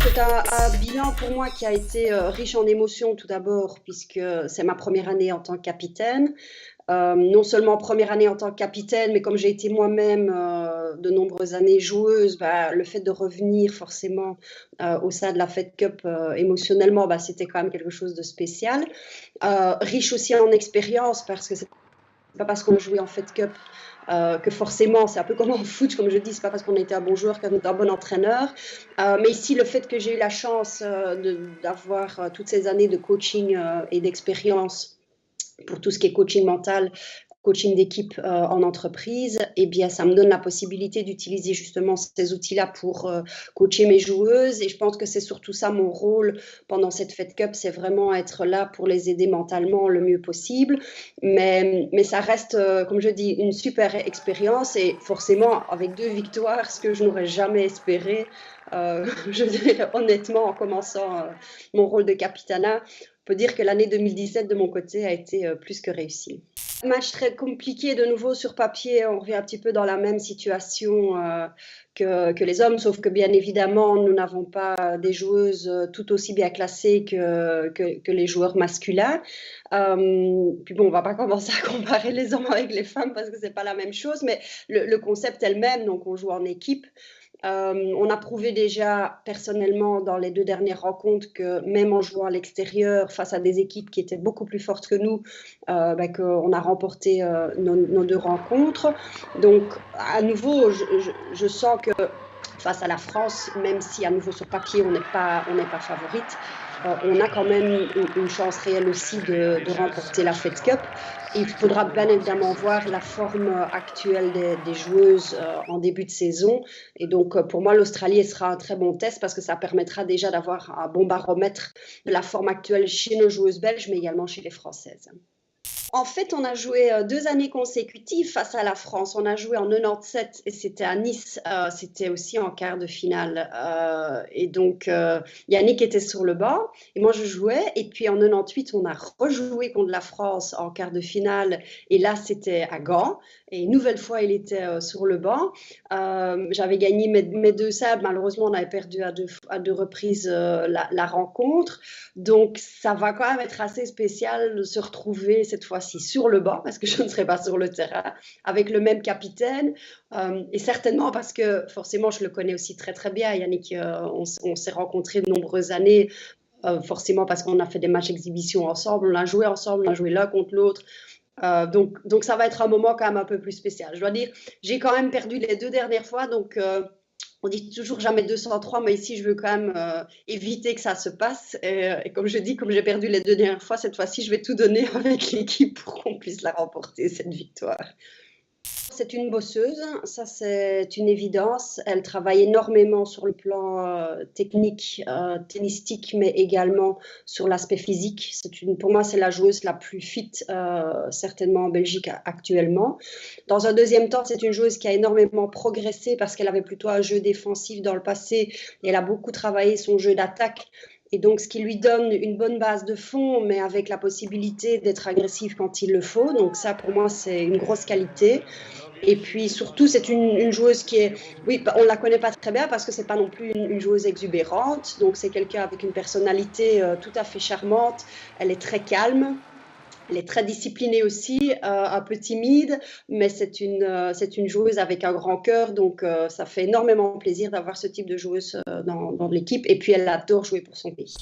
C'est un bilan pour moi qui a été riche en émotions tout d'abord, puisque c'est ma première année en tant que capitaine. Non seulement première année en tant que capitaine, mais comme j'ai été moi-même de nombreuses années joueuse, bah, le fait de revenir forcément au sein de la Fed Cup émotionnellement, bah, c'était quand même quelque chose de spécial. Riche aussi en expérience, parce que c'est pas parce qu'on a joué en Fed Cup que forcément, c'est un peu comme en foot, comme je dis, c'est pas parce qu'on était un bon joueur qu'on est un bon entraîneur. Mais ici, le fait que j'ai eu la chance d'avoir toutes ces années de coaching et d'expérience pour tout ce qui est coaching mental, coaching d'équipe en entreprise, eh bien, ça me donne la possibilité d'utiliser justement ces outils-là pour coacher mes joueuses. Et je pense que c'est surtout ça mon rôle pendant cette Fed Cup, c'est vraiment être là pour les aider mentalement le mieux possible. Mais ça reste, comme je dis, une super expérience et forcément avec 2 victoires, ce que je n'aurais jamais espéré. Je dirais honnêtement, en commençant mon rôle de capitana, on peut dire que l'année 2017 de mon côté a été plus que réussie. Un match très compliqué de nouveau sur papier, on revient un petit peu dans la même situation que les hommes, sauf que bien évidemment nous n'avons pas des joueuses tout aussi bien classées que les joueurs masculins. Puis bon, on va pas commencer à comparer les hommes avec les femmes parce que c'est pas la même chose, mais le concept est le même, donc on joue en équipe. On a prouvé déjà personnellement dans les 2 dernières rencontres que même en jouant à l'extérieur face à des équipes qui étaient beaucoup plus fortes que nous, qu'on a remporté nos 2 rencontres. Donc à nouveau, je sens que face à la France, même si à nouveau sur papier on n'est pas favorite, on a quand même une chance réelle aussi de remporter la Fed Cup. Et il faudra bien évidemment voir la forme actuelle des joueuses en début de saison. Et donc pour moi, l'Australie sera un très bon test parce que ça permettra déjà d'avoir un bon baromètre de la forme actuelle chez nos joueuses belges, mais également chez les Françaises. En fait, on a joué 2 années consécutives face à la France. On a joué en 97 et c'était à Nice. C'était aussi en quart de finale. Et donc, Yannick était sur le banc et moi, je jouais. Et puis en 98, on a rejoué contre la France en quart de finale. Et là, c'était à Gand. Et une nouvelle fois, il était sur le banc. J'avais gagné mes 2 sables. Malheureusement, on avait perdu à deux reprises la rencontre. Donc, ça va quand même être assez spécial de se retrouver cette fois-ci sur le banc, parce que je ne serai pas sur le terrain, avec le même capitaine. Et certainement parce que, forcément, je le connais aussi très très bien. Yannick, on s'est rencontrés de nombreuses années, forcément parce qu'on a fait des matchs exhibition ensemble, on a joué ensemble, on a joué l'un contre l'autre. Donc ça va être un moment quand même un peu plus spécial. Je dois dire, j'ai quand même perdu les 2 dernières fois, donc on dit toujours jamais 203, mais ici je veux quand même éviter que ça se passe. Et comme je dis, comme j'ai perdu les 2 dernières fois, cette fois-ci je vais tout donner avec l'équipe pour qu'on puisse la remporter, cette victoire. C'est une bosseuse, ça c'est une évidence. Elle travaille énormément sur le plan technique, tennistique, mais également sur l'aspect physique. Pour moi, c'est la joueuse la plus fit, certainement en Belgique actuellement. Dans un deuxième temps, c'est une joueuse qui a énormément progressé parce qu'elle avait plutôt un jeu défensif dans le passé et elle a beaucoup travaillé son jeu d'attaque. Et donc, ce qui lui donne une bonne base de fond, mais avec la possibilité d'être agressive quand il le faut. Donc ça, pour moi, c'est une grosse qualité. Et puis surtout, c'est une joueuse qui est, oui, on la connaît pas très bien parce que c'est pas non plus une joueuse exubérante. Donc c'est quelqu'un avec une personnalité tout à fait charmante. Elle est très calme. Elle est très disciplinée aussi, un peu timide, mais c'est une joueuse avec un grand cœur, donc ça fait énormément plaisir d'avoir ce type de joueuse dans l'équipe. Et puis elle adore jouer pour son pays.